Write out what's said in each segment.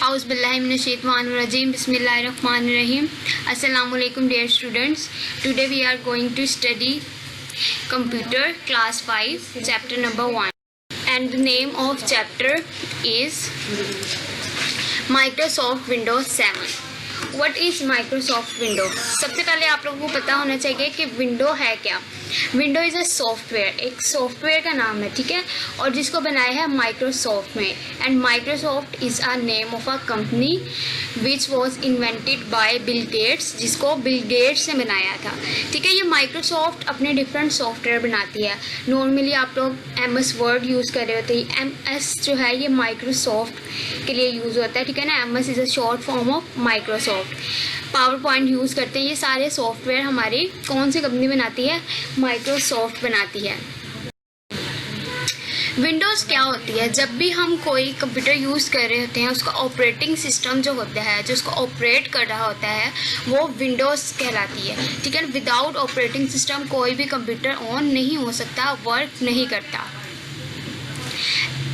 Auzubillahiminash-shaytanir-rajim. Bismillahir-rahmanir-rahim. Assalamualaikum dear students. Today we are going to study computer class 5 chapter number 1 and the name of chapter is Microsoft Windows 7. What is Microsoft Windows? सबसे पहले आप लोगों को पता होना चाहिए कि विंडो है क्या. विंडो इज़ अ सॉफ्टवेयर, एक सॉफ्टवेयर का नाम है, ठीक है, और जिसको बनाया है माइक्रोसॉफ्ट में. And Microsoft is a name of a company which was invented by Bill Gates, जिसको बिल गेट्स ने बनाया था, ठीक है. ये माइक्रोसॉफ्ट अपने डिफरेंट सॉफ्टवेयर बनाती है. नॉर्मली आप लोग MS वर्ड यूज़ कर रहे होते हैं. MS जो है ये माइक्रोसॉफ्ट के लिए यूज़ होता है, ठीक है ना. MS is a short form of Microsoft. Power point use करते हैं. ये सारे सॉफ्टवेयर हमारी कौन सी कंपनी बनाती है? माइक्रोसॉफ्ट बनाती है. विंडोज़ क्या होती है? जब भी हम कोई कंप्यूटर यूज़ कर रहे होते हैं उसका ऑपरेटिंग सिस्टम जो होता है, जो उसको ऑपरेट कर रहा होता है, वो विंडोज़ कहलाती है, ठीक है. विदाउट ऑपरेटिंग सिस्टम कोई भी कंप्यूटर ऑन नहीं हो सकता, वर्क नहीं करता.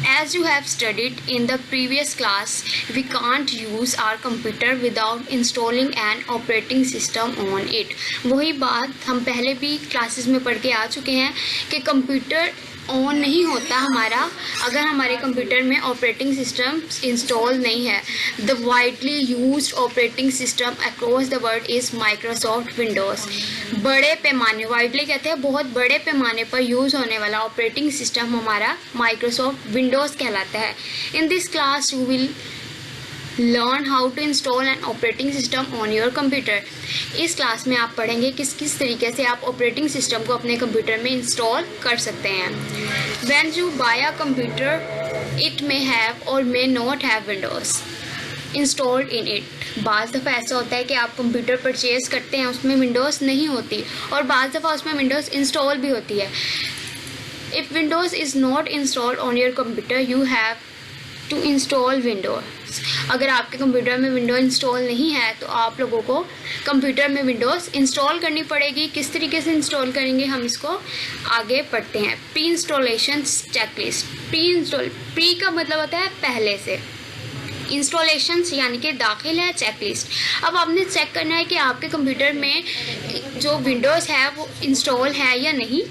As you have studied in the previous class, we can't use our computer without installing an operating system on it. वही बात हम पहले भी क्लासेस में पढ़ के आ चुके हैं कि कंप्यूटर ऑन नहीं होता हमारा अगर हमारे कंप्यूटर में ऑपरेटिंग सिस्टम इंस्टॉल नहीं है. The widely used operating system across the world is Microsoft Windows. बड़े पैमाने, वाइडली कहते हैं बहुत बड़े पैमाने पर यूज़ होने वाला ऑपरेटिंग सिस्टम हमारा माइक्रोसॉफ्ट विंडोज़ कहलाता है. In this class you will learn how to install an operating system on your computer. इस क्लास में आप पढ़ेंगे किस किस तरीके से आप ऑपरेटिंग सिस्टम को अपने कंप्यूटर में इंस्टॉल कर सकते हैं. When you buy a computer it may have or may not have Windows installed in it. बाज़ दफ़ा ऐसा होता है कि आप कंप्यूटर परचेज करते हैं उसमें विंडोज़ नहीं होती और बाज़ दफ़ा उसमें विंडोज़ इंस्टॉल भी होती है. If Windows is not installed on your computer you have to install Windows. अगर आपके कंप्यूटर में विंडो इंस्टॉल नहीं है तो आप लोगों को कंप्यूटर में विंडोज़ इंस्टॉल करनी पड़ेगी. किस तरीके से इंस्टॉल करेंगे हम इसको आगे पढ़ते हैं. Pre installation checklist. प्री का मतलब होता है पहले से, इंस्टॉलेशंस यानी कि दाखिल है, चेकलिस्ट. अब आपने चेक करना है कि आपके कंप्यूटर में जो विंडोज़ है वो इंस्टॉल है या नहीं.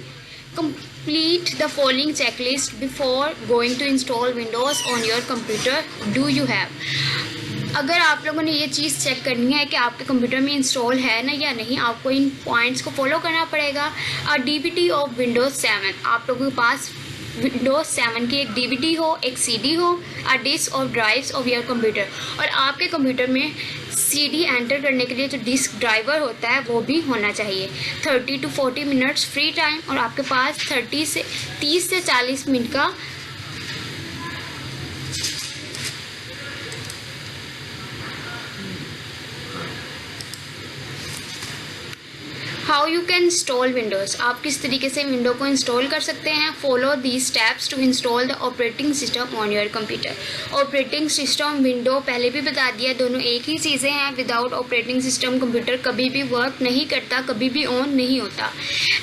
Complete the following checklist before going to install Windows on your computer. Do you have? अगर आप लोगों ने ये चीज़ चेक करनी है कि आपके कंप्यूटर में इंस्टॉल है ना या नहीं, आपको इन पॉइंट्स को फॉलो करना पड़ेगा. और DVD ऑफ Windows 7, आप लोगों के पास Windows 7 की एक DVD हो, एक CD हो, अ डिस्क और ड्राइव्स ऑफ योर कंप्यूटर. और आपके कंप्यूटर में CD एंटर करने के लिए जो डिस्क ड्राइवर होता है वो भी होना चाहिए. 30 to 40 मिनट्स फ्री टाइम और आपके पास 30 से 40 मिनट का how you can install Windows. आप किस तरीके से विंडो को इंस्टॉल कर सकते हैं. Follow the steps to install the operating system on your computer. Operating system, window पहले भी बता दिया, दोनों एक ही चीज़ें हैं. विदाउट ऑपरेटिंग सिस्टम कंप्यूटर कभी भी वर्क नहीं करता, कभी भी ऑन नहीं होता.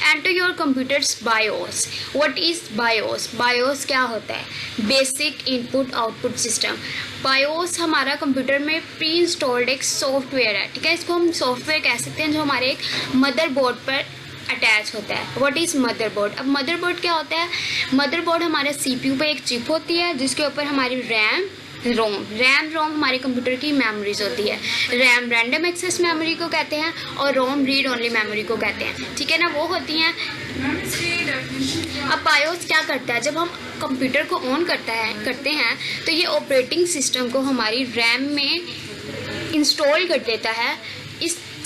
Enter your computers BIOS. What is BIOS? BIOS क्या होता है? Basic input output system. BIOS हमारा कंप्यूटर में प्री इंस्टॉल्ड एक सॉफ्टवेयर है, ठीक है. इसको हम सॉफ्टवेयर कह सकते हैं जो हमारे एक मदरबोर्ड पर अटैच होता है. What is motherboard? अब मदरबोर्ड क्या होता है? मदरबोर्ड हमारे CPU पे एक चिप होती है जिसके ऊपर हमारी रैम रोम हमारे कंप्यूटर की मेमोरीज होती है. रैम रैंडम एक्सेस मेमोरी को कहते हैं और रोम रीड ओनली मेमोरी को कहते हैं, ठीक है ना, वो होती हैं. अब बायोस क्या करता है? जब हम कंप्यूटर को ऑन करते हैं तो ये ऑपरेटिंग सिस्टम को हमारी रैम में इंस्टॉल कर देता है.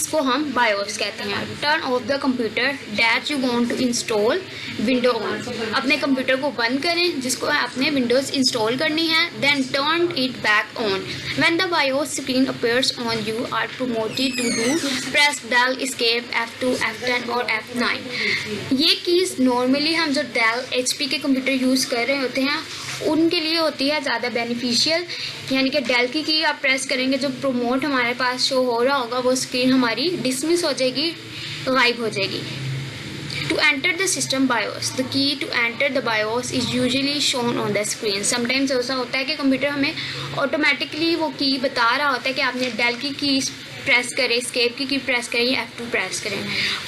इसको हम बायोस कहते हैं. Turn off the computer that you want to install window on. अपने कंप्यूटर को बंद करें जिसको आपने विंडोज़ इंस्टॉल करनी है. Then turn it back on. When the BIOS screen appears on you are promoted to do press Del escape F2 F10 और F9. ये कीज़ नॉर्मली हम जो डेल HP के कंप्यूटर यूज़ कर रहे होते हैं उनके लिए होती है ज़्यादा बेनिफिशियल. यानी कि डेल की आप प्रेस करेंगे, जो प्रोमोट हमारे पास शो हो रहा होगा वो स्क्रीन हमारी डिसमिस हो जाएगी, गायब हो जाएगी. To enter the system BIOS, the key to enter the BIOS is usually shown on the screen. Sometimes ऐसा होता है कि कंप्यूटर हमें ऑटोमेटिकली वो की बता रहा होता है कि आपने डेल की प्रेस करें, एस्केप की प्रेस करें या F2 प्रेस करें.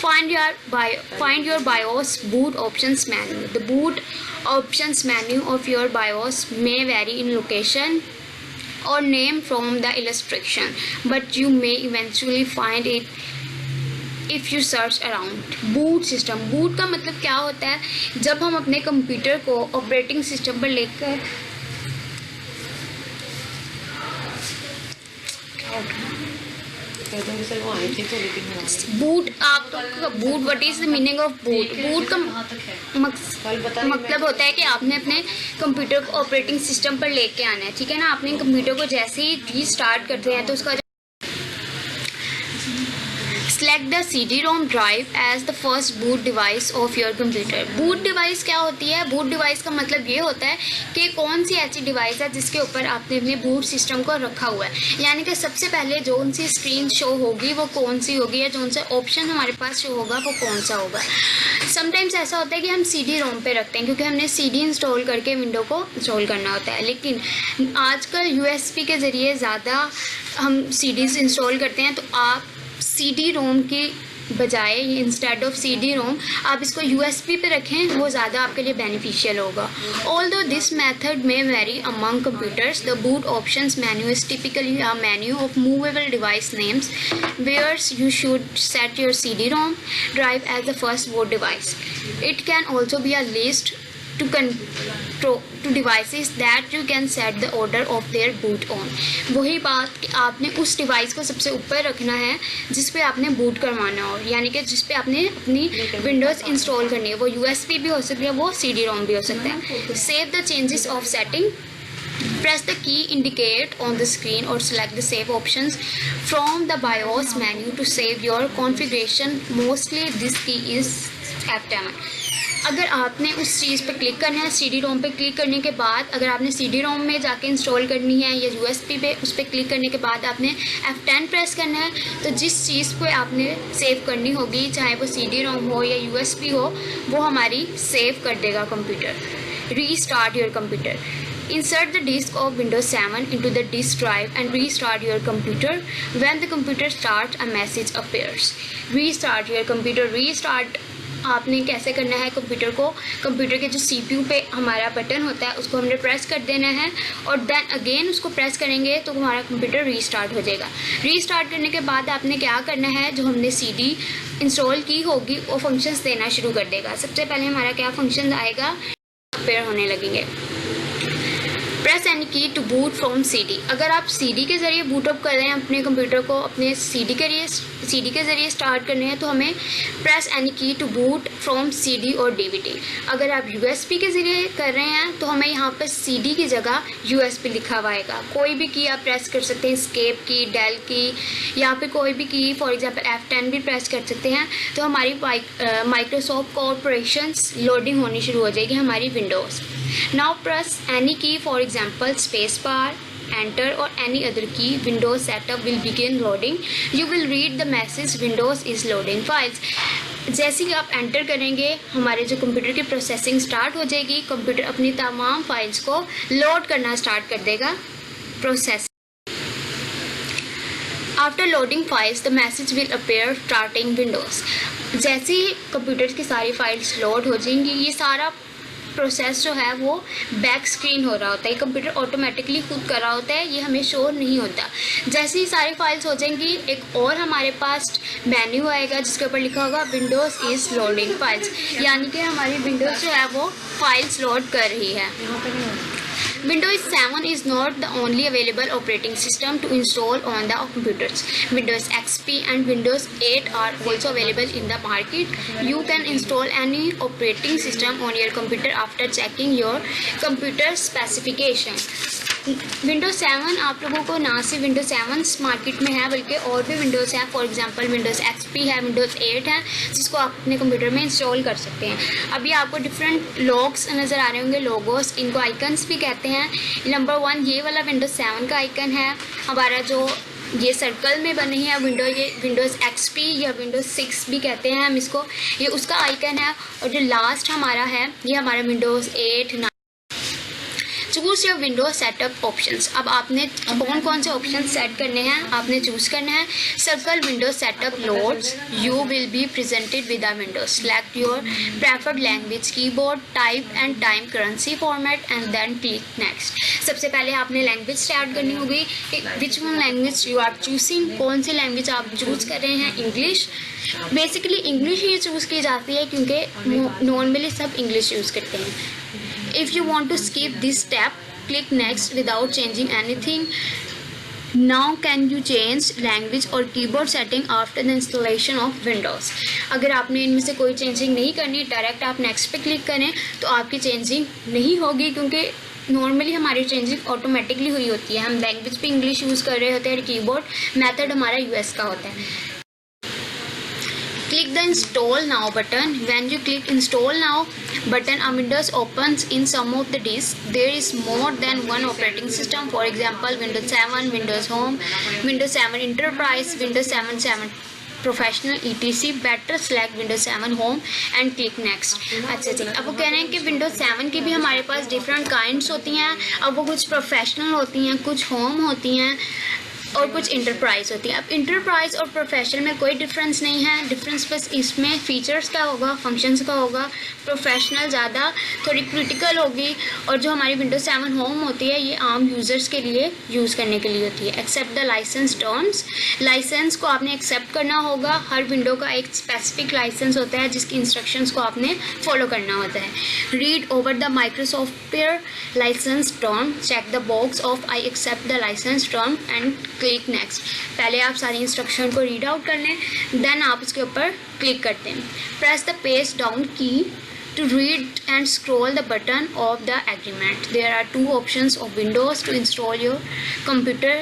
Find your BIOS boot options menu. The boot options menu of your BIOS may vary in location or name from the illustration, but you may eventually find it if you search around. boot system, boot का मतलब क्या होता है? जब हम अपने computer को operating system पर लेकर बूट, आप boot, what is the meaning of boot? Boot का मतलब होता है कि आपने अपने कंप्यूटर को ऑपरेटिंग सिस्टम पर लेके आना है, ठीक है ना. आपने कंप्यूटर को जैसे ही रीस्टार्ट करते हैं तो उसका Select the CD-ROM drive as the first boot device of your computer. boot device क्या होती है? boot device का मतलब ये होता है कि कौन सी ऐसी डिवाइस है जिसके ऊपर आपने अपने boot सिस्टम को रखा हुआ है, यानी कि सबसे पहले जो सी स्क्रीन शो होगी वो कौन सी होगी या जो सा ऑप्शन हमारे पास शो होगा वो कौन सा होगा. समटाइम्स ऐसा होता है कि हम CD-ROM पे रखते हैं क्योंकि हमने CD इंस्टॉल करके विंडो को इंस्टॉल करना होता है, लेकिन आजकल USB के ज़रिए ज़्यादा हम CDs इंस्टॉल करते हैं. तो आप CD-ROM के बजाय इंस्टेड ऑफ CD-ROM आप इसको USB पे रखें, वो ज़्यादा आपके लिए बेनिफिशियल होगा. Although this method may vary among computers, the boot options menu is typically a menu of movable device names where you should set your CD-ROM drive as the first boot device. It can also be a list to devices that you can set the order of their boot on. वही बात कि आपने उस device को सबसे ऊपर रखना है जिस पे आपने बूट करवाना हो, यानी कि जिस पे आपने अपनी विंडोज़ इंस्टॉल करनी है. वो USB भी हो सकती है, वो CD-ROM भी हो सकता है. Save the changes of setting. Press the key indicate on the screen or select the save options from the BIOS menu to save your configuration. Mostly this key is F7. अगर आपने उस चीज़ पर click करना है, CD-ROM पे click करने के बाद अगर आपने CD-ROM में जाके इंस्टॉल करनी है या USB पे उस पर क्लिक करने के बाद आपने F10 प्रेस करना है, तो जिस चीज़ को आपने सेव करनी होगी चाहे वो CD-ROM हो या USB हो, वो हमारी सेव कर देगा computer. Restart your computer. Insert the disk of Windows 7 into the disk drive and restart your computer. When the computer starts, a message appears. Restart your computer. Restart आपने कैसे करना है? कंप्यूटर के जो CPU पे हमारा बटन होता है उसको हमने प्रेस कर देना है और देन अगेन उसको प्रेस करेंगे तो हमारा कंप्यूटर रीस्टार्ट हो जाएगा. रीस्टार्ट करने के बाद आपने क्या करना है, जो हमने CD इंस्टॉल की होगी वो फंक्शंस देना शुरू कर देगा. सबसे पहले हमारा क्या फंक्शन आएगा, पेयर होने लगेंगे. Press any key to boot from CD. अगर आप CD के ज़रिए बूटअप कर रहे हैं अपने कंप्यूटर को, अपने CD के ज़रिए स्टार्ट करने हैं, तो हमें press any key to boot from CD और DVD. अगर आप USB के ज़रिए कर रहे हैं तो हमें यहाँ पर CD की जगह USB लिखा हुआ आएगा. कोई भी की आप प्रेस कर सकते हैं, एस्केप की, डेल की, यहाँ पे कोई भी की, फॉर एग्जांपल F10 भी प्रेस कर सकते हैं. तो हमारी माइक्रोसॉफ्ट कॉर्पोरेशंस लोडिंग होनी शुरू हो जाएगी हमारी Windows. Now press any key, for example space bar, enter or any other key. Windows setup will begin loading. You will read the message Windows is loading files. जैसे ही आप enter करेंगे हमारे जो कंप्यूटर की प्रोसेसिंग स्टार्ट हो जाएगी. Computer अपनी तमाम फाइल्स को लोड करना स्टार्ट कर देगा. Process after loading files the message will appear starting Windows. जैसे ही कंप्यूटर की सारी फाइल्स लोड हो जाएंगी, ये सारा प्रोसेस जो है वो बैक स्क्रीन हो रहा होता है. कंप्यूटर ऑटोमेटिकली खुद कर रहा होता है, ये हमें शो नहीं होता. जैसे ही सारी फाइल्स हो जाएंगी एक और हमारे पास मेन्यू आएगा जिसके ऊपर लिखा होगा विंडोज़ इज़ लोडिंग फाइल्स, यानी कि हमारी विंडोज़ जो है वो फाइल्स लोड कर रही है. Windows 7 is not the only available operating system to install on the computers. Windows XP and Windows 8 are also available in the market. You can install any operating system on your computer after checking your computer specification. Windows 7 आप लोगों को ना सिर्फ Windows 7 market में है बल्कि और भी विंडोज़ हैं. फॉर एग्जांपल Windows XP है, Windows 8 है, जिसको आप अपने कंप्यूटर में इंस्टॉल कर सकते हैं. अभी आपको डिफरेंट लॉग्स नज़र आ रहे होंगे, लोगोस, इनको आइकन्स भी कहते हैं. नंबर 1 ये वाला Windows 7 का आइकन है. हमारा जो ये सर्कल में बनी है विंडो, ये विंडोज़ XP या विंडोज़ 6 भी कहते हैं हम इसको, ये उसका आइकन है। और जो लास्ट हमारा है ये हमारा Windows 8, 9। Choose your window setup options. अब आपने कौन कौन से ऑप्शन सेट करने हैं आपने चूज़ करना है। Circle window setup loads, you will be presented with the window. Select your preferred language, keyboard type and time currency format and then click next. सबसे पहले आपने लैंग्वेज स्टार्ट करनी होगी, which one language you are choosing, कौन सी language आप choose कर रहे हैं। इंग्लिश, बेसिकली इंग्लिश ही चूज़ की जाती है क्योंकि नॉर्मली सब इंग्लिश यूज़ करते हैं। If you want to skip this step, click next without changing anything. Now can you change language or keyboard setting after the installation of Windows? अगर आपने इनमें से कोई चेंजिंग नहीं करनी, डायरेक्ट आप नेक्स्ट पे क्लिक करें तो आपकी चेंजिंग नहीं होगी क्योंकि नॉर्मली हमारी चेंजिंग ऑटोमेटिकली हुई होती है। हम लैंग्वेज भी इंग्लिश यूज़ कर रहे होते हैं और कीबोर्ड मेथड हमारा US का होता है। Click the install now button. When you click install now button, a Windows opens in some of the disks. There is more than one operating system. For example, Windows 7, Windows Home, Windows 7 Enterprise, Windows 7 Professional etc. Better select Windows 7 Home and click next. अच्छा जी, अब वो कह रहे हैं कि Windows 7 की भी हमारे पास डिफरेंट काइंड्स होती हैं। अब वो कुछ प्रोफेशनल होती हैं, कुछ होम होती हैं और कुछ इंटरप्राइज होती है। अब इंटरप्राइज और प्रोफेशनल में कोई डिफरेंस नहीं है, डिफरेंस बस इसमें फीचर्स का होगा, फंक्शंस का होगा। प्रोफेशनल ज़्यादा थोड़ी क्रिटिकल होगी और जो हमारी विंडोज 7 होम होती है ये आम यूज़र्स के लिए यूज़ करने के लिए होती है। Accept the licence terms, licence को आपने एक्सेप्ट करना होगा। हर विंडो का एक स्पेसिफिक लाइसेंस होता है जिसकी इंस्ट्रक्शंस को आपने फॉलो करना होता है। Read over the Microsoft licence term, check the box of I accept the licence term and click next. पहले आप सारी इंस्ट्रक्शन को रीड आउट कर लें, देन आप उसके ऊपर क्लिक करते हैं। प्रेस द पेज डाउन की to read and scroll the button of the agreement. There are two options of Windows to install your computer.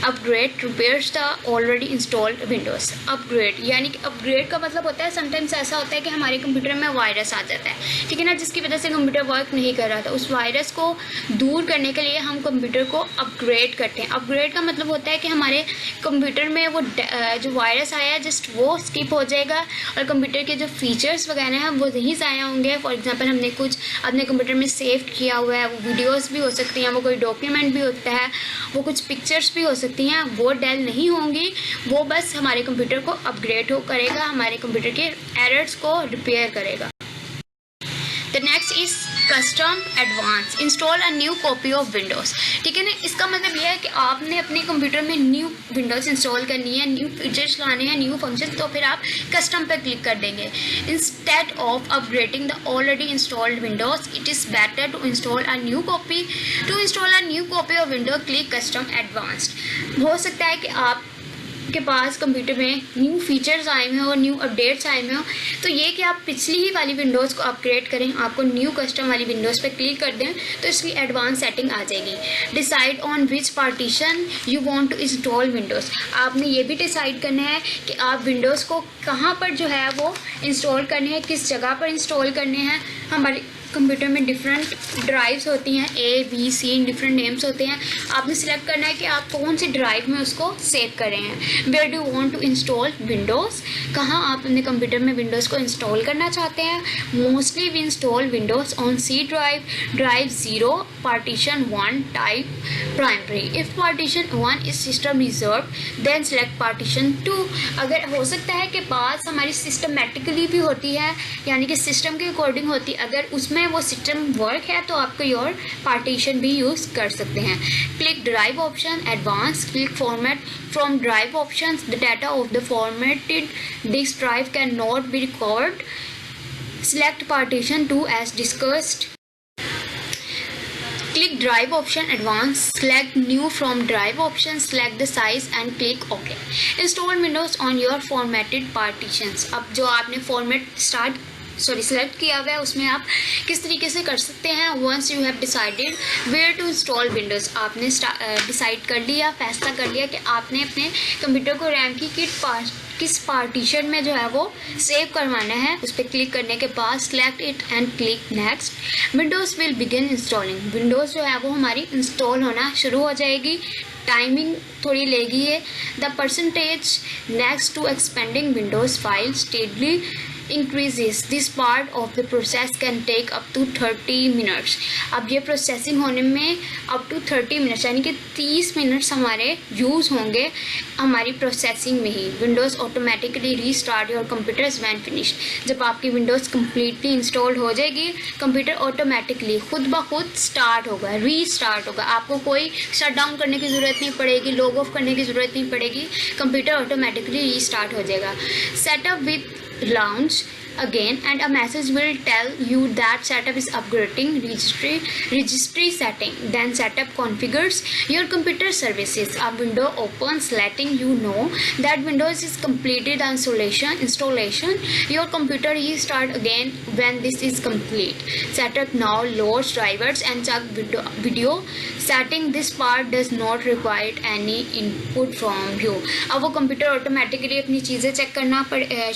Upgrade repairs the already installed Windows. Upgrade यानी कि upgrade का मतलब होता है sometimes ऐसा होता है कि हमारे कंप्यूटर में वायरस आ जाता है, ठीक है ना, जिसकी वजह से कंप्यूटर वर्क नहीं कर रहा था। उस वायरस को दूर करने के लिए हम कंप्यूटर को अपग्रेड करते हैं। अपग्रेड का मतलब होता है कि हमारे कंप्यूटर में वो जो वायरस आया है जस्ट वो स्किप हो जाएगा और कंप्यूटर के जो फीचर्स वगैरह हैं वो नहीं ज़ाया होंगे। फॉर एग्जाम्पल हमने कुछ अपने कंप्यूटर में सेव किया हुआ है, वो वीडियोज़ भी हो सकती हैं, वो कोई डॉक्यूमेंट भी होता है, वो कुछ पिक्चर्स भी हो सकती हैं, वो डेल नहीं होंगी। वो बस हमारे कंप्यूटर को अपग्रेड करेगा, हमारे कंप्यूटर के एरर्स को रिपेयर करेगा। The next is custom advance, install a new copy of Windows, ठीक है ना। इसका मतलब यह है कि आपने अपने कंप्यूटर में न्यू विंडोज़ इंस्टॉल करनी है, न्यू फीचर्स लाने हैं, न्यू फंक्शन, तो फिर आप कस्टम पर क्लिक कर देंगे। Instead of upgrading the already installed Windows, it is better to install a new copy. To install a new copy of window click custom advanced. हो सकता है कि आप के पास कंप्यूटर में न्यू फीचर्स आए हुए और न्यू अपडेट्स आए हुए हो, तो ये कि आप पिछली ही वाली विंडोज़ को अपग्रेड करें, आपको न्यू कस्टम वाली विंडोज़ पे क्लिक कर दें तो इसकी एडवांस सेटिंग आ जाएगी। Decide on which partition you want to install Windows, आपने ये भी डिसाइड करना है कि आप विंडोज़ को कहाँ पर जो है वो इंस्टॉल करने हैं, किस जगह पर इंस्टॉल करने हैं। हमारे कंप्यूटर में डिफरेंट ड्राइव्स होती हैं, A, B, C different names होते हैं। आपने सिलेक्ट करना है कि आप कौन सी ड्राइव में उसको सेव कर रहे हैं। Where do want to install Windows, कहाँ आप अपने कंप्यूटर में विंडोज़ को इंस्टॉल करना चाहते हैं। Mostly we install Windows on C drive, drive 0, partition 1, type primary. If partition 1 is system reserve then select partition 2। अगर हो सकता है कि बात हमारी सिस्टमेटिकली भी होती है, यानी कि सिस्टम के अकॉर्डिंग होती है, अगर उसमें वो सिस्टम वर्क है तो आप कोई और पार्टीशन भी यूज़ कर सकते हैं। Click drive option advance, click format from drive option, the data of the formatted disk drive can not be record, select partition 2 as discussed. Click drive option advanced, select new from drive option, select the size and click OK. Install Windows on your formatted partitions. अब जो आपने format select किया हुआ है उसमें आप किस तरीके से कर सकते हैं। Once you have decided where to install Windows, आपने डिसाइड कर लिया, फैसला कर लिया कि आपने अपने कंप्यूटर को रैम की किस पार्टीशन में जो है वो सेव करवाना है। उस पर क्लिक करने के बाद select it and click next. Windows will begin installing, Windows जो है वो हमारी इंस्टॉल होना शुरू हो जाएगी। टाइमिंग थोड़ी लेगी है। The percentage next to expending Windows file steadily increases. This part of the process can take up to 30 minutes. अब ये प्रोसेसिंग होने में up to 30 minutes यानी कि 30 मिनट्स हमारे यूज़ होंगे हमारी प्रोसेसिंग में ही। Windows automatically restart your computers when finished. जब आपकी विंडोज़ कम्प्लीटली इंस्टॉल हो जाएगी, कंप्यूटर ऑटोमेटिकली खुद ब खुद स्टार्ट होगा, रीस्टार्ट होगा। आपको कोई शट डाउन करने की ज़रूरत नहीं पड़ेगी, लॉग ऑफ करने की ज़रूरत नहीं पड़ेगी, कंप्यूटर ऑटोमेटिकली रीस्टार्ट हो जाएगा। Setup with launch again and a message will tell you that setup is upgrading registry setting. Then setup configures your computer services. A window opens letting you know that Windows is completed the installation. Your computer restart again when this is complete. Setup now loads drivers and check video setting. This part does not require any input from you. अब वो computer automatically अपनी चीज़ें check करना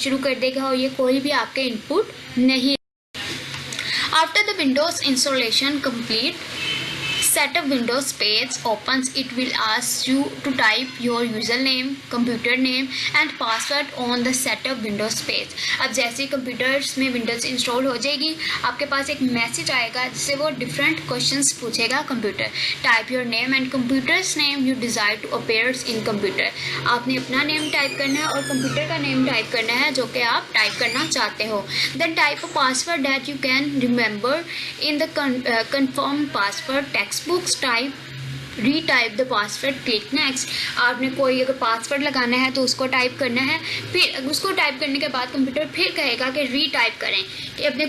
शुरू कर देगा और ये कोई भी आपके इनपुट नहीं। After the Windows installation complete, setup Windows page opens. It will ask you to type your username, computer name and password on the setup Windows page. अब जैसे कंप्यूटर्स में विंडोज़ इंस्टॉल हो जाएगी, आपके पास एक मैसेज आएगा जिससे वो डिफरेंट क्वेश्चंस पूछेगा computer. Type your name and computer's name you desire to appears in computer. आपने अपना नेम टाइप करना है और कंप्यूटर का नेम टाइप करना है जो कि आप टाइप करना चाहते हो। Then type a password that you can remember in the confirm password text books. Type retype the password, click next. आपने कोई अगर पासवर्ड लगाना है तो उसको टाइप करना है, फिर उसको टाइप करने के बाद कंप्यूटर फिर कहेगा कि रीटाइप करें, कि अपने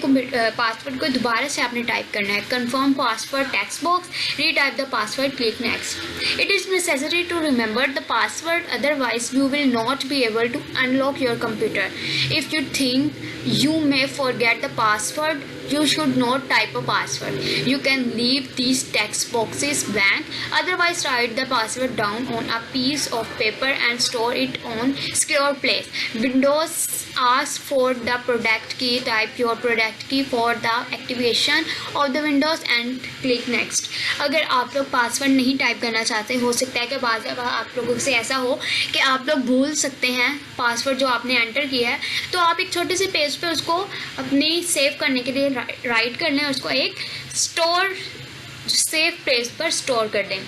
पासवर्ड को दोबारा से आपने टाइप करना है। Confirm password text box, retype the password, click next. It is necessary to remember the password otherwise you will not be able to unlock your computer. If you think you may forget the password, you should not type a password. You can leave these text boxes blank, otherwise write the password down on a piece of paper and store it on secure place. Windows asks for the product key. Type your product key for the activation of the Windows and click next. अगर आप लोग password नहीं type करना चाहते, हो सकता है कि बाज़ आप लोगों से ऐसा हो कि आप लोग भूल सकते हैं पासवर्ड जो आपने एंटर किया है, तो आप एक छोटे से पेज पे उसको अपनी सेव करने के लिए राइट कर लें, उसको एक स्टोर सेव पेज पर स्टोर कर दें।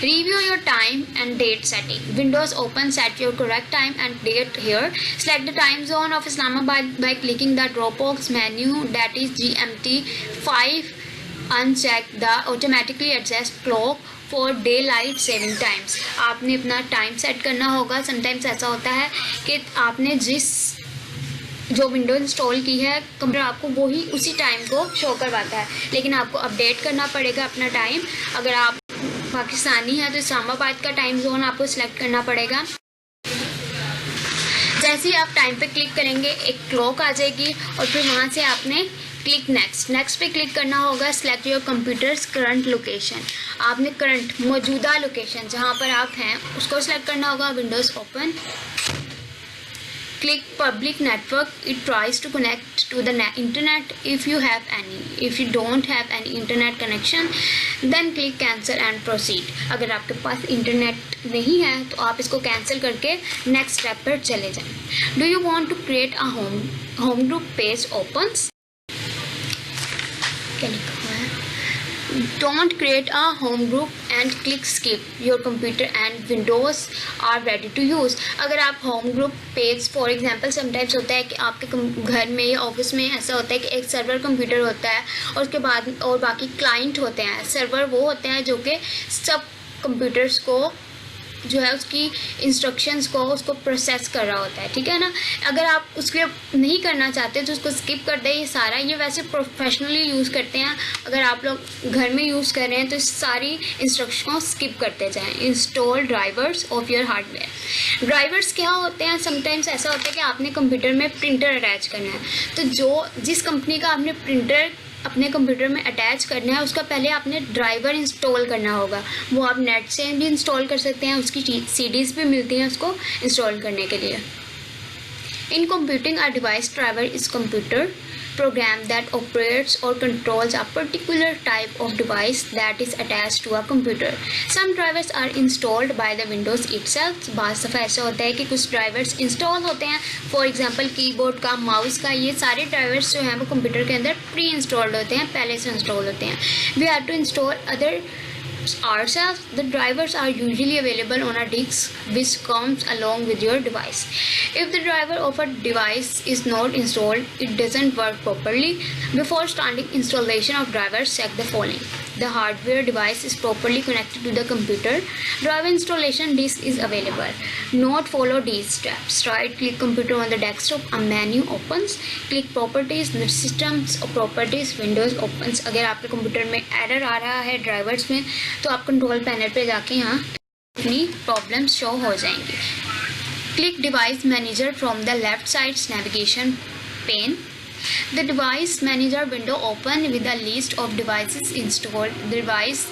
Review your time and date setting. Windows opens at your correct time and date here. Select the time zone of Islamabad by clicking the Dropbox menu, that is GMT 5. Uncheck the automatically adjust clock for daylight saving times. आपने अपना time set करना होगा। Sometimes ऐसा होता है कि आपने जो विंडोज इंस्टॉल की है कंप्यूटर आपको वही उसी टाइम को शो करवाता है, लेकिन आपको अपडेट करना पड़ेगा अपना टाइम। अगर आप पाकिस्तानी है तो इस्लामाबाद का टाइम जोन आपको सिलेक्ट करना पड़ेगा। जैसे ही आप टाइम पे क्लिक करेंगे एक क्लॉक आ जाएगी और फिर वहाँ से आपने क्लिक नेक्स्ट पे क्लिक करना होगा। Select your computers current location, आपने करंट मौजूदा लोकेशन जहाँ पर आप हैं उसको सिलेक्ट करना होगा। Windows open, click public network. It tries to connect to the internet if you have any. If you don't have any internet connection, then click cancel and proceed. अगर आपके पास इंटरनेट नहीं है तो आप इसको कैंसिल करके नेक्स्ट स्टेप पर चले जाएं। Do you want to create a home group page opens? क्या लिखा हुआ है? Don't create a home group and click skip. Your computer and Windows are ready to use. अगर आप home group page for example sometimes होता है कि आपके घर में या ऑफिस में ऐसा होता है कि एक सर्वर कंप्यूटर होता है और उसके बाद और बाकी क्लाइंट होते हैं। सर्वर वो होते हैं जो कि सब कंप्यूटर्स को जो है उसकी इंस्ट्रक्शंस को उसको प्रोसेस कर रहा होता है, ठीक है ना। अगर आप उसके नहीं करना चाहते तो उसको स्किप कर दें। ये सारा ये वैसे प्रोफेशनली यूज़ करते हैं, अगर आप लोग घर में यूज़ कर रहे हैं तो सारी इंस्ट्रक्शन को स्किप करते जाएं। Install drivers of your hardware. Drivers क्या होते हैं, समटाइम्स ऐसा होता है कि आपने कंप्यूटर में प्रिंटर अटैच करना है, तो जिस कंपनी का आपने प्रिंटर अपने कंप्यूटर में अटैच करना है उसका पहले आपने ड्राइवर इंस्टॉल करना होगा। वो आप नेट से भी इंस्टॉल कर सकते हैं, उसकी CDs भी मिलती हैं उसको इंस्टॉल करने के लिए। In computing, a device driver is computer program that operates or controls a particular type of device that is attached to a computer. Some drivers are installed by the Windows itself. बाज़ दफ़ा ऐसा होता है कि कुछ drivers install होते हैं, for example keyboard का, माउस का, ये सारे ड्राइवर्स जो हैं वो कंप्यूटर के अंदर प्री इंस्टॉल्ड होते हैं, पहले से इंस्टॉल होते हैं. We have to install other ourselves. The drivers are usually available on a disk which comes along with your device. If the driver of a device is not installed, it doesn't work properly. Before starting installation of drivers, check the following. The hardware device is properly connected to the computer. Driver installation disk is available. Note: follow these steps. Right click computer on the desktop. A menu opens. Click properties. Systems properties. Windows opens. अगर आपके computer में error आ रहा है drivers में तो आप control panel पे जाके यहाँ अपनी प्रॉब्लम्स शो हो जाएंगी. Click device manager from the left side's navigation pane. The device manager window open with a list of devices installed. The device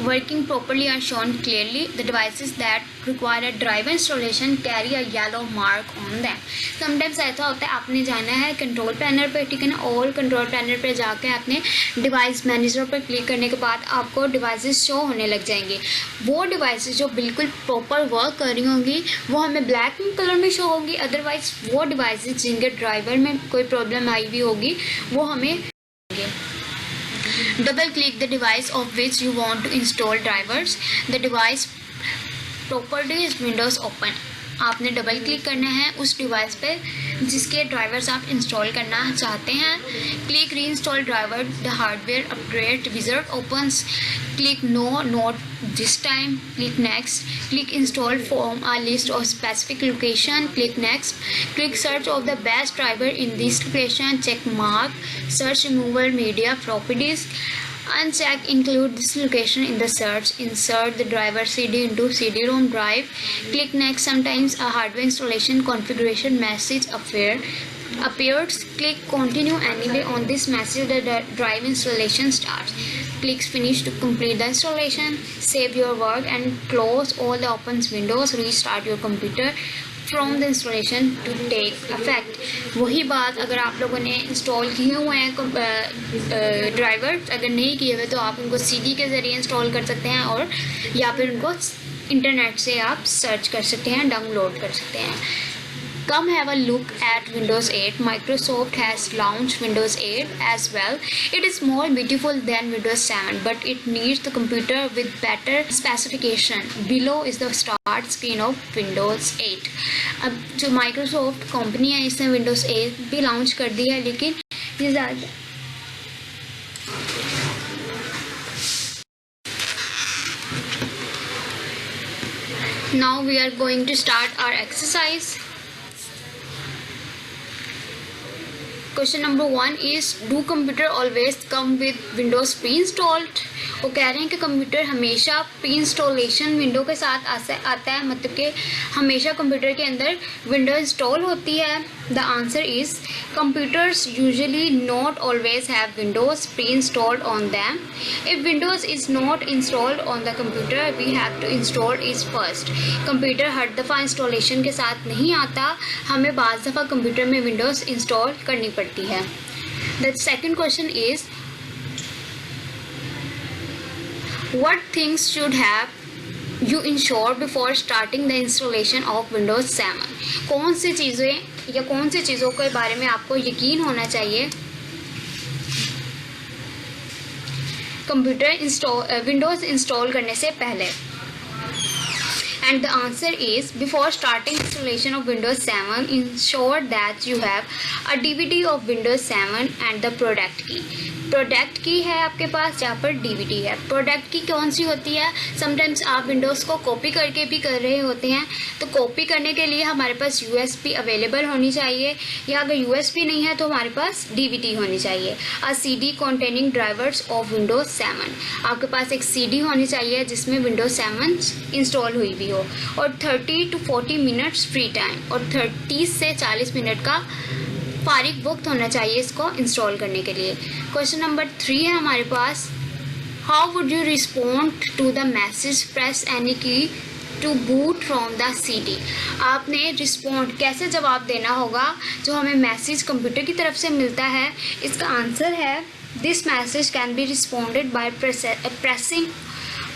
working properly are shown clearly. The devices that require a driver installation carry a yellow mark on them. Sometimes ऐसा होता है आपने जाना है control panel पे, ठीक है ना, और कंट्रोल पैनल पे जाके आपने डिवाइस मैनेजर पर क्लिक करने के बाद आपको डिवाइसेस शो होने लग जाएंगे. वो डिवाइसेस जो बिल्कुल प्रॉपर वर्क कर रही होंगी वो हमें ब्लैक कलर में शो होंगी. अदरवाइज वो डिवाइसेस जिनके ड्राइवर में कोई प्रॉब्लम आई हुई होगी वो हमें. Double click the device of which you want to install drivers. The device properties windows open. आपने डबल क्लिक करना है उस डिवाइस पे जिसके ड्राइवर्स आप इंस्टॉल करना चाहते हैं. Click reinstall driver. The hardware upgrade wizard opens. Click no not this time. Click next. Click install from a list of specific location. Click next. Click search of the best driver in this location. Check mark. Search removal media properties. Uncheck include this location in the search. Insert the driver CD into CD-ROM drive. Click next. Sometimes a hardware installation configuration message appears. Click continue anyway. On this message the drive installation starts. Click finish to complete the installation. Save your work and close all the open windows. Restart your computer from the installation to take affect. वही बात अगर आप लोगों ने install किए हुए हैं driver, अगर नहीं किए हुए तो आप उनको CD के ज़रिए इंस्टॉल कर सकते हैं और या फिर उनको इंटरनेट से आप सर्च कर सकते हैं, डाउनलोड कर सकते हैं. Come have a look at Windows 8. Microsoft has launched Windows 8 as well. It is more beautiful than Windows 7, but it needs the computer with better specification. Below is the start screen of Windows 8. अब जो Microsoft company है इसने Windows 8 भी launch कर दी है, लेकिन ये ज़्यादा Now we are going to start our exercise. Question number 1 is, do computer always come with Windows pre-installed? वो कह रहे हैं कि कंप्यूटर हमेशा प्री इंस्टॉलेशन विंडो के साथ आता है, मतलब कि हमेशा कंप्यूटर के अंदर विंडो इंस्टॉल होती है. The answer is computers usually not always have Windows pre-installed on them. If Windows is not installed on the computer, we have to install it first. Computer हर दफ़ा इंस्टॉलेशन के साथ नहीं आता, हमें बाज़ दफ़ा कंप्यूटर में विंडोज़ इंस्टॉल करनी पड़ती है. The second question is, what things should have you ensure before starting the installation of Windows 7? कौन सी चीज़ें या कौन सी चीज़ों के बारे में आपको यकीन होना चाहिए कंप्यूटर विंडोज़ इंस्टॉल करने से पहले? And the answer is, before starting installation of Windows 7, ensure that you have a DVD of Windows 7 and the product key. Product की है आपके पास, जहाँ पर DVD है. प्रोडक्ट की कौन सी होती है? समटाइम्स आप विंडोज़ को कॉपी करके भी कर रहे होते हैं, तो कॉपी करने के लिए हमारे पास USB अवेलेबल होनी चाहिए, या अगर USB नहीं है तो हमारे पास DVD होनी चाहिए. अ CD containing drivers of Windows 7. आपके पास एक CD होनी चाहिए जिसमें Windows 7 इंस्टॉल हुई भी हो, और 30 to 40 मिनट्स फ्री टाइम, और 30 से 40 मिनट का फारिग वक्त होना चाहिए इसको इंस्टॉल करने के लिए. क्वेश्चन नंबर 3 है हमारे पास, how would you respond to the message, press any key to boot from the CD। आपने रिस्पॉन्ड कैसे जवाब देना होगा जो हमें मैसेज कंप्यूटर की तरफ से मिलता है। इसका आंसर है this message can be responded by pressing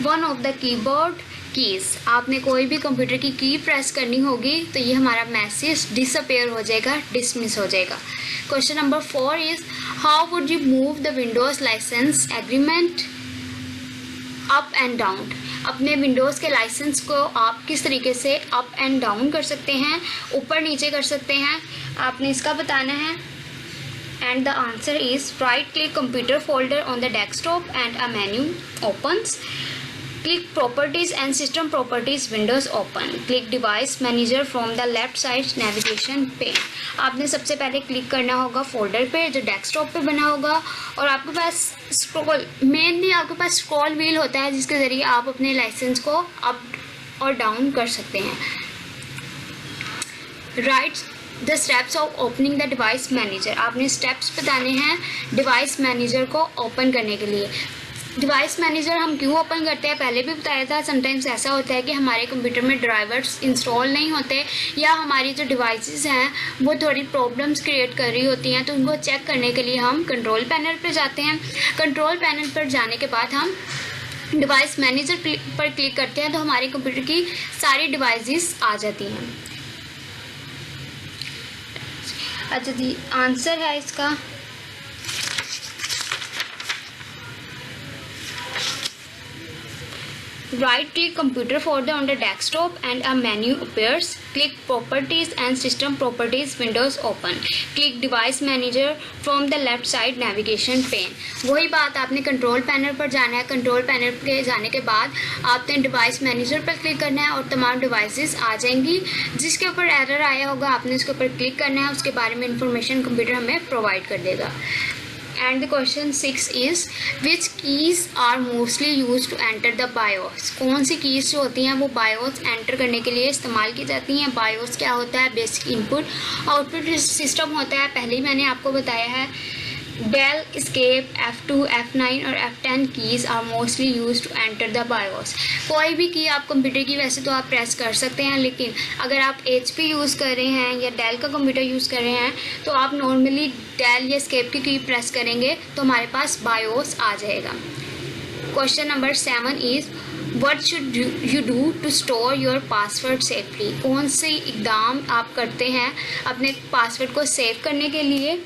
one of the keyboard keys. आपने कोई भी कंप्यूटर की की प्रेस करनी होगी तो ये हमारा मैसेज डिसअपेयर हो जाएगा, डिसमिस हो जाएगा। Question number 4 is how would you move the Windows licence agreement up and down. अपने विंडोज़ के लाइसेंस को आप किस तरीके से अप एंड डाउन कर सकते हैं, ऊपर नीचे कर सकते हैं, आपने इसका बताना है। And the answer is right click computer folder on the desktop and a menu opens. Click Properties and System Properties Windows open. Click Device Manager from the left side navigation pane. आपने सबसे पहले click करना होगा folder पे जो desktop पे बना होगा और आपके पास मेनली आपके पास स्क्रॉल व्हील होता है जिसके ज़रिए आप अपने लाइसेंस को अप और डाउन कर सकते हैं। Right the steps of opening the device manager. आपने स्टेप्स बताने हैं डिवाइस मैनेजर को ओपन करने के लिए। डिवाइस मैनेजर हम क्यों ओपन करते हैं पहले भी बताया था। समटाइम्स ऐसा होता है कि हमारे कंप्यूटर में ड्राइवर्स इंस्टॉल नहीं होते या हमारी जो डिवाइसेस हैं वो थोड़ी प्रॉब्लम्स क्रिएट कर रही होती हैं, तो उनको चेक करने के लिए हम कंट्रोल पैनल पर जाते हैं। कंट्रोल पैनल पर जाने के बाद हम डिवाइस मैनेजर पर क्लिक करते हैं तो हमारे कंप्यूटर की सारी डिवाइसेस आ जाती हैं। अच्छा जी, आंसर है इसका right click computer folder on the desktop and a menu appears. Click properties and system properties windows open. Click device manager from the left side navigation pane. वही बात आपने कंट्रोल पैनल पर जाना है। कंट्रोल पैनल पे जाने के बाद आपने डिवाइस मैनेजर पर क्लिक करना है और तमाम डिवाइसेस आ जाएंगी। जिसके ऊपर एरर आया होगा आपने उसके ऊपर क्लिक करना है, उसके बारे में इंफॉर्मेशन कंप्यूटर हमें प्रोवाइड कर देगा। And the question 6 is which keys are mostly used to enter the BIOS। कौन सी कीज़ जो होती हैं वो BIOS एंटर करने के लिए इस्तेमाल की जाती हैं। BIOS क्या होता है? बेसिक इनपुट आउटपुट सिस्टम होता है। पहले ही मैंने आपको बताया है। Dell, Escape, F2, F9 और F10 keys are mostly use to enter the BIOS। कोई भी की आप कंप्यूटर की वैसे तो आप प्रेस कर सकते हैं, लेकिन अगर आप HP यूज़ कर रहे हैं या Dell का कंप्यूटर यूज़ कर रहे हैं तो आप नॉर्मली Dell या Escape की प्रेस करेंगे तो हमारे पास BIOS आ जाएगा। Question number 7 is What should you do to store your password safely। कौन से इकदाम आप करते हैं अपने पासवर्ड को सेव करने के लिए।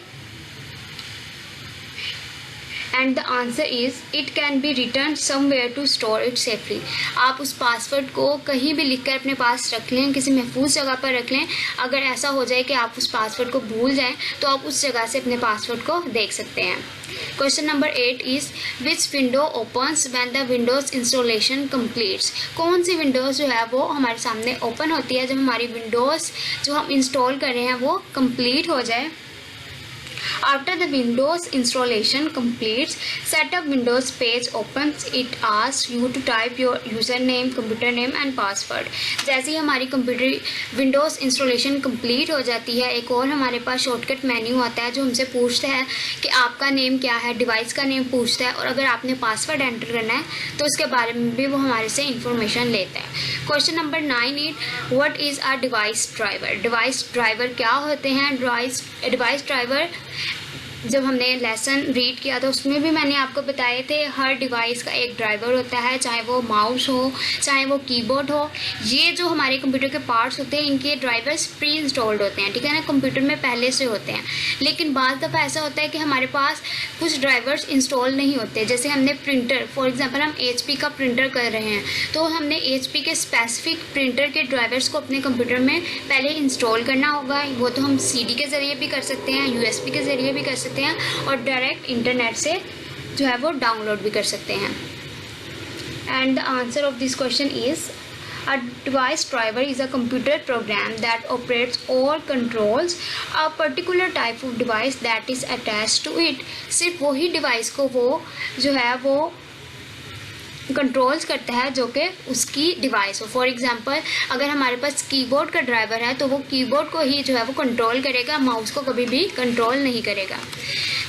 And the answer is it can be written somewhere to store it safely. आप उस पासवर्ड को कहीं भी लिख कर अपने पास रख लें, किसी महफूज जगह पर रख लें। अगर ऐसा हो जाए कि आप उस पासवर्ड को भूल जाएं तो आप उस जगह से अपने पासवर्ड को देख सकते हैं। Question number 8 is which window opens when the Windows installation completes. कौन सी विंडोज़ जो है वो हमारे सामने ओपन होती है जब हमारी विंडोज़ जो हम इंस्टॉल कर रहे हैं वो कंप्लीट हो जाए। After the Windows installation completes, setup Windows page opens. It asks you to type your username, computer name and password। जैसे ही हमारी कंप्यूटर विंडोज़ इंस्टॉलेशन कंप्लीट हो जाती है, एक और हमारे पास शॉर्टकट मेन्यू आता है जो हमसे पूछता है कि आपका नेम क्या है, डिवाइस का नेम पूछता है और अगर आपने पासवर्ड एंटर करना है तो उसके बारे में भी वो हमारे से इंफॉर्मेशन लेता है। Question number 9 is what is a device driver. Device driver क्या होते हैं? डिवाइस ड्राइवर जब हमने लेसन रीड किया था उसमें भी मैंने आपको बताए थे हर डिवाइस का एक ड्राइवर होता है, चाहे वो माउस हो चाहे वो कीबोर्ड हो। ये जो हमारे कंप्यूटर के पार्ट्स होते हैं इनके ड्राइवर्स प्री इंस्टॉल्ड होते हैं, ठीक है ना, कंप्यूटर में पहले से होते हैं। लेकिन बाज़ दफ़ा ऐसा होता है कि हमारे पास कुछ ड्राइवर्स इंस्टॉल नहीं होते। जैसे हमने प्रिंटर, फॉर एग्जांपल हम HP का प्रिंटर कर रहे हैं तो हमने HP के स्पेसिफिक प्रिंटर के ड्राइवर्स को अपने कंप्यूटर में पहले इंस्टॉल करना होगा। वो तो हम CD के ज़रिए भी कर सकते हैं, USB के ज़रिए भी कर सकते हैं और डायरेक्ट इंटरनेट से जो है वो डाउनलोड भी कर सकते हैं। And the answer of this question is a device driver is a computer program that operates or controls a particular type of device that is attached to it। सिर्फ वही डिवाइस को वो जो है वो कंट्रोल्स करता है जो कि उसकी डिवाइस हो। फॉर एग्जांपल अगर हमारे पास कीबोर्ड का ड्राइवर है तो वो कीबोर्ड को ही जो है वो कंट्रोल करेगा, माउस को कभी भी कंट्रोल नहीं करेगा।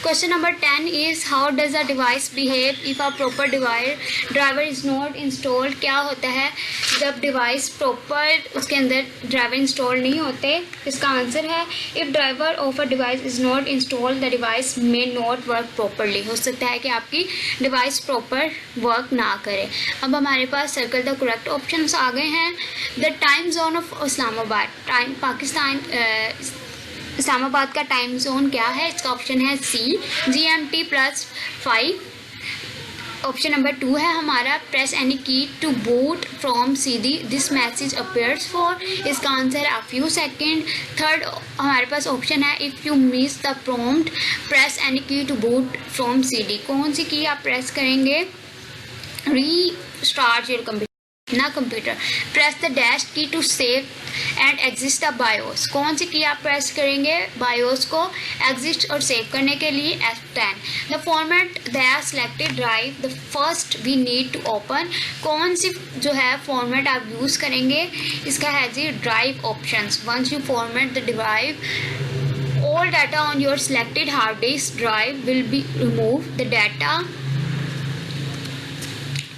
Question number 10 is how does a device behave if a proper driver is not installed. क्या होता है जब डिवाइस प्रॉपर उसके अंदर ड्राइवर इंस्टॉल नहीं होते। इसका आंसर है if driver of a device is not installed the device may not work properly. हो सकता है कि आपकी डिवाइस प्रॉपर वर्क ना करे। अब हमारे पास सर्कल द करेक्ट ऑप्शंस आ गए हैं। The time zone of Islamabad, Pakistan Islamabad का टाइम जोन क्या है? इसका ऑप्शन है सी GMT +5। ऑप्शन नंबर 2 है हमारा press any key to boot from CD this message appears for. इसका आंसर है अ फ्यू सेकेंड। थर्ड हमारे पास ऑप्शन है if you miss the prompt press any key to boot from CD। कौन सी key आप प्रेस करेंगे? Restart your computer ना computer. Press the dash key to save and exist the BIOS. कौन सी की आप प्रेस करेंगे बायोस को एग्जिस्ट और सेव करने के लिए? F10। The format the selected drive the first we need to open. कौन सी जो है फॉर्मेट आप यूज़ करेंगे? इसका है G drive options. Once you format the drive all data on your selected hard disk drive will be removed. The data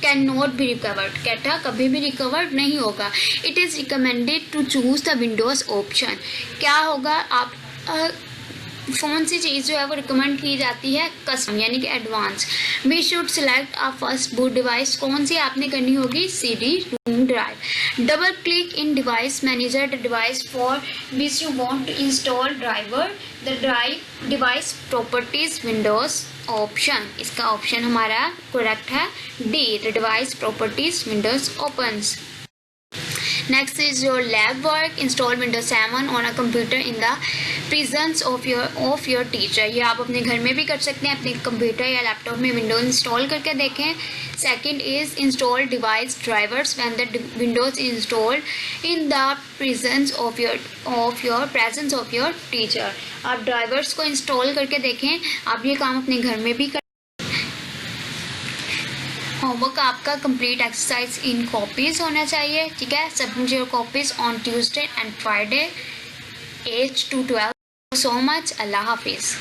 can not be recovered. Data कभी भी रिकवर्ड नहीं होगा। It is recommended to choose the Windows option. क्या होगा? आप कौन सी चीज़ जो है वो रिकमेंड की जाती है? कस्टम यानी कि advance. We should select a first boot device. कौन सी आपने करनी होगी? CD ROM drive. Double click in device manager the device for which you want to install driver the drive device properties Windows option. इसका option हमारा correct है D the device properties Windows opens. Next is your lab work. Install Windows 7 on a computer in the presence of your teacher. ये आप अपने घर में भी कर सकते हैं, अपने कंप्यूटर या लैपटॉप में विंडोज इंस्टॉल करके देखें। Second is install device drivers when the Windows is installed in the presence of your teacher. आप ड्राइवर्स को इंस्टॉल करके देखें। आप ये काम अपने घर में भी कर। होमवर्क आपका कंप्लीट एक्सरसाइज इन कॉपीज़ होना चाहिए, ठीक है। Submit your copies on Tuesday and Friday 8 to 12। So much. अल्लाह हाफिज़।